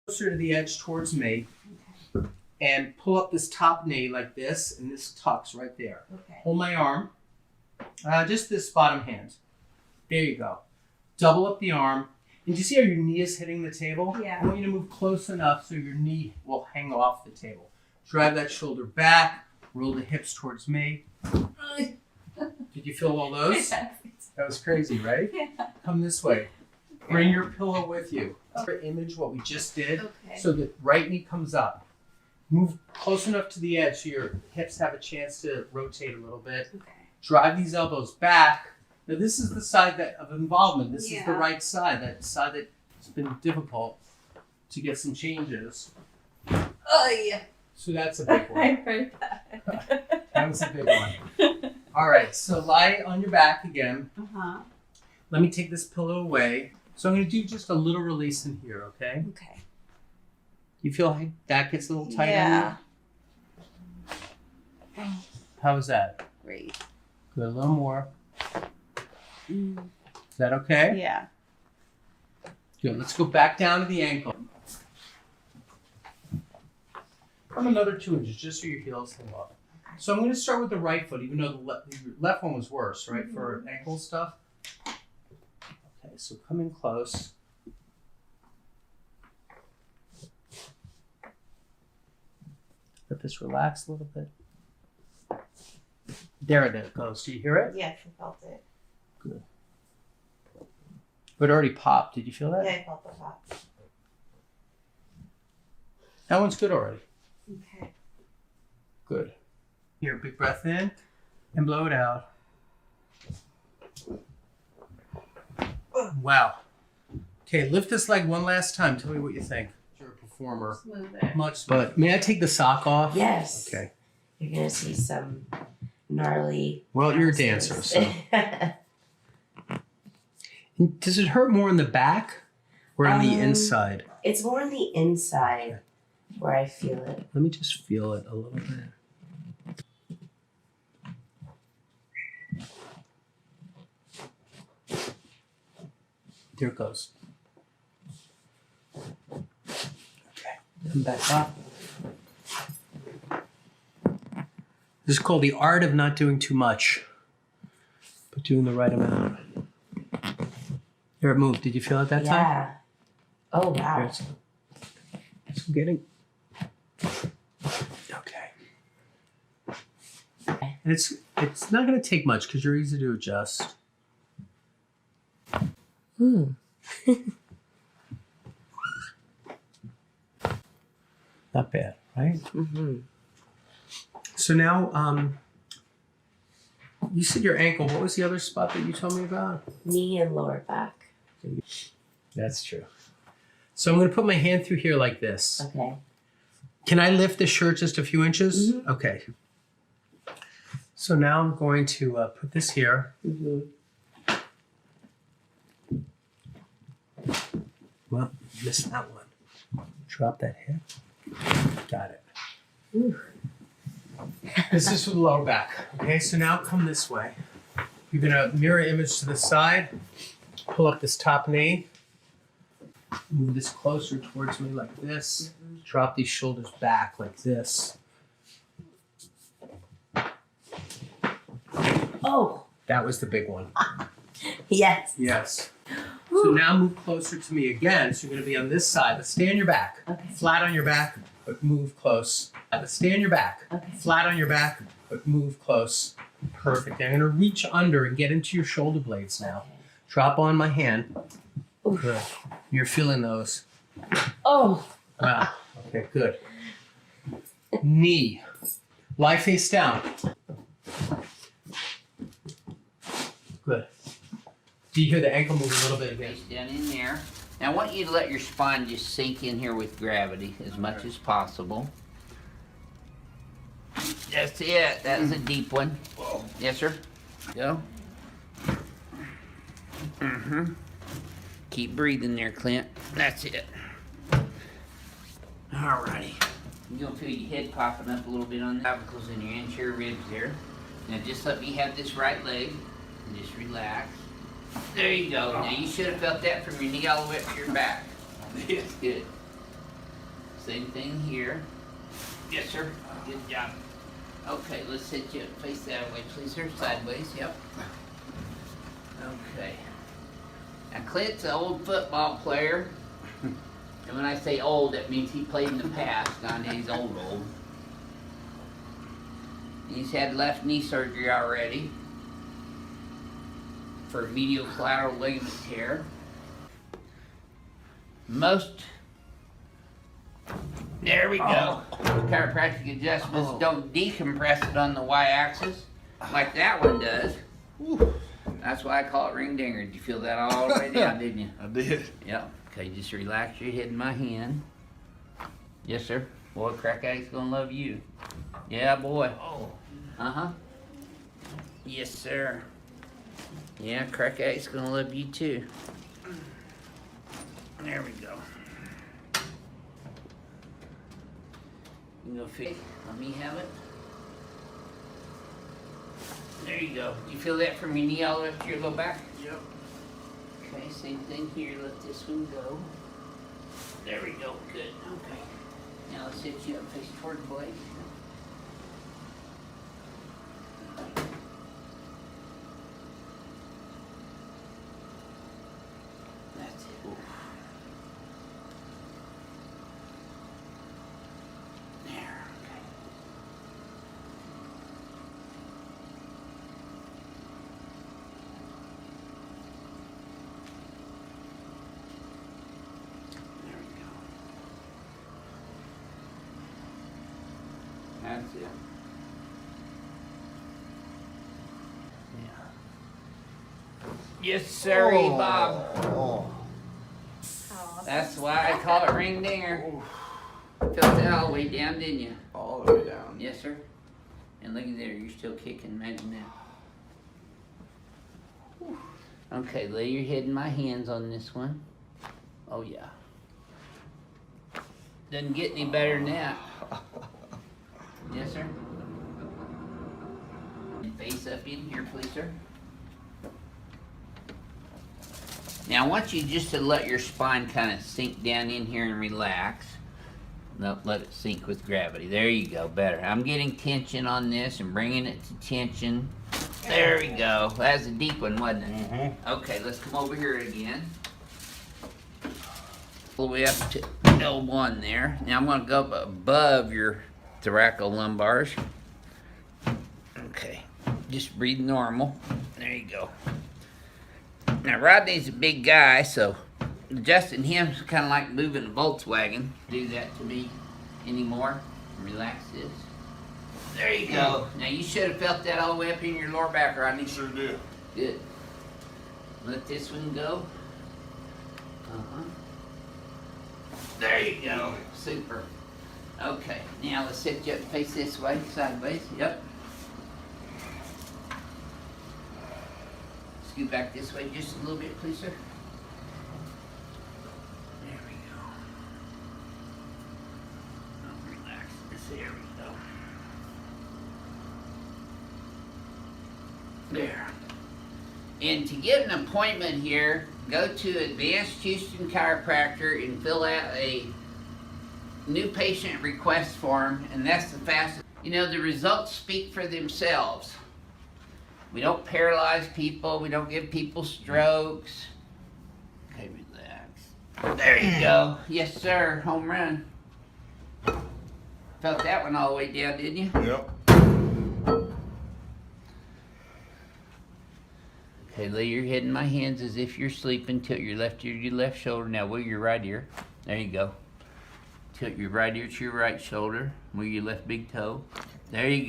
Closer to the edge towards me, and pull up this top knee like this, and this tucks right there. Okay. Hold my arm, just this bottom hand. There you go. Double up the arm. And do you see how your knee is hitting the table? Yeah. I want you to move close enough so your knee will hang off the table. Drive that shoulder back, roll the hips towards me. Did you feel all those? That was crazy, right? Yeah. Come this way. Bring your pillow with you. Image what we just did. Okay. So the right knee comes up. Move close enough to the edge so your hips have a chance to rotate a little bit. Okay. Drive these elbows back. Now this is the side of involvement. This is the Yeah. right side. That side that's been difficult to get some changes. Oh yeah. So that's a big one. I heard that. That was a big one. All right, so lie on your back again. Uh-huh. Let me take this pillow away. So I'm going to do just a little release in here, okay? Okay. You feel like that gets a little tight Yeah. on you? How was that? Great. Good, a little more. Mm. Is that okay? Yeah. Good, let's go back down to the ankle. Come another 2 inches, just so your heels hang off. So I'm going to start with the right foot, even though the left one was worse, right, for ankle stuff. Okay, so come in close. Let this relax a little bit. There it goes. Do you hear it? Yes, I felt it. Good. It already popped. Did you feel that? Yeah, I felt the pop. That one's good already. Okay. Good. Here, big breath in and blow it out. Wow. Okay, lift this leg one last time. Tell me what you think. You're a performer. Smoother. Much, but may I take the sock off? Yes. Okay. You're gonna see some gnarly. Well, you're a dancer, so. Does it hurt more in the back or on the inside? It's more on the inside where I feel it. Let me just feel it a little bit. There it goes. Okay, come back up. This is called the art of not doing too much, but doing the right amount. There it moved. Did you feel it that time? Yeah. Oh wow. There's some getting. Okay. And it's not going to take much because you're easy to adjust. Hmm. Not bad, right? Mm-hmm. So now, you said your ankle. What was the other spot that you told me about? Knee and lower back. That's true. So I'm going to put my hand through here like this. Okay. Can I lift the shirt just a few inches? Mhm. Okay. So now I'm going to put this here. Mm-hmm. Well, missed that one. Drop that hip. Got it. Ooh. This is for the lower back. Okay, so now come this way. You're going to mirror image to the side. Pull up this top knee. Move this closer towards me like this. Drop these shoulders back like this. Oh. That was the big one. Yes. Yes. So now move closer to me again. So you're going to be on this side, but stay on your back. Okay. Flat on your back, but move close. But stay on your back. Okay. Flat on your back, but move close. Perfect. I'm going to reach under and get into your shoulder blades now. Drop on my hand. Oof. Good. You're feeling those. Oh. Wow. Okay, good. Knee. Lie face down. Good. Do you hear the ankle move a little bit again? Face down in there. Now I want you to let your spine just sink in here with gravity as much as possible. That's it. That was a deep one. Yes, sir. Go. Mm-hmm. Keep breathing there, Clint. That's it. Alrighty. You're gonna feel your head popping up a little bit on the clavicles and your anterior ribs there. Now just let me have this right leg and just relax. There you go. Now you should have felt that from your knee all the way up to your back. That's good. Same thing here. Yes, sir. Good job. Okay, let's sit you face that way, please, sir. Sideways, yep. Okay. Now, Clint's an old football player. And when I say old, that means he played in the past, not that he's old. He's had left knee surgery already for medial collateral ligament tear. There we go. Chiropractic adjustments don't decompress it on the y-axis like that one does. That's why I call it ring dinger. Did you feel that all the way down, didn't you? I did. Yep. Okay, just relax your head in my hand. Yes, sir. Boy, crack addict's gonna love you. Yeah, boy. Uh-huh. Yes, sir. Yeah, crack addict's gonna love you too. There we go. You go fix. Let me have it. There you go. You feel that from your knee all the way up to your low back? Yep. Okay, same thing here. Let this one go. There we go. Good. Okay. Now let's hit you up face toward the blade. That's it. There. Okay. There we go. That's it. Yeah. Yes, sirree, Bob. Oh. That's why I call it ring dinger. Felt that all the way down, didn't you? All the way down. Yes, sir. And look at there, you're still kicking. Imagine that. Okay, lay your head in my hands on this one. Oh, yeah. Doesn't get any better than that. Yes, sir. And face up in here, please, sir. Now, I want you just to let your spine kind of sink down in here and relax. No, let it sink with gravity. There you go, better. I'm getting tension on this and bringing it to tension. There we go. That was a deep one, wasn't it? Mm-hmm. Okay, let's come over here again. All the way up to L1 there. Now I'm going to go up above your thoracolumbar. Okay, just breathe normal. There you go. Now Rodney's a big guy, so adjusting him's kind of like moving a Volkswagen. Do that to me anymore. Relax this. There you go. Now you should have felt that all the way up in your lower back, Rodney. Sure did. Good. Let this one go. Uh-huh. There you go. Super. Okay, now let's sit you up, face this way, sideways. Yep. Scoot back this way just a little bit, please, sir. There we go. Oh, relax this. There we go. There. And to get an appointment here, go to Advanced Houston Chiropractor and fill out a new patient request form, and that's the fastest. You know, the results speak for themselves. We don't paralyze people. We don't give people strokes. Okay, relax. There you go. Yes, sir. Home run. Felt that one all the way down, didn't you? Yep. Okay, lay your head in my hands as if you're sleeping. Tilt your left ear to your left shoulder. Now wiggle your right ear. There you go. Tilt your right ear to your right shoulder. Move your left big toe. There you go.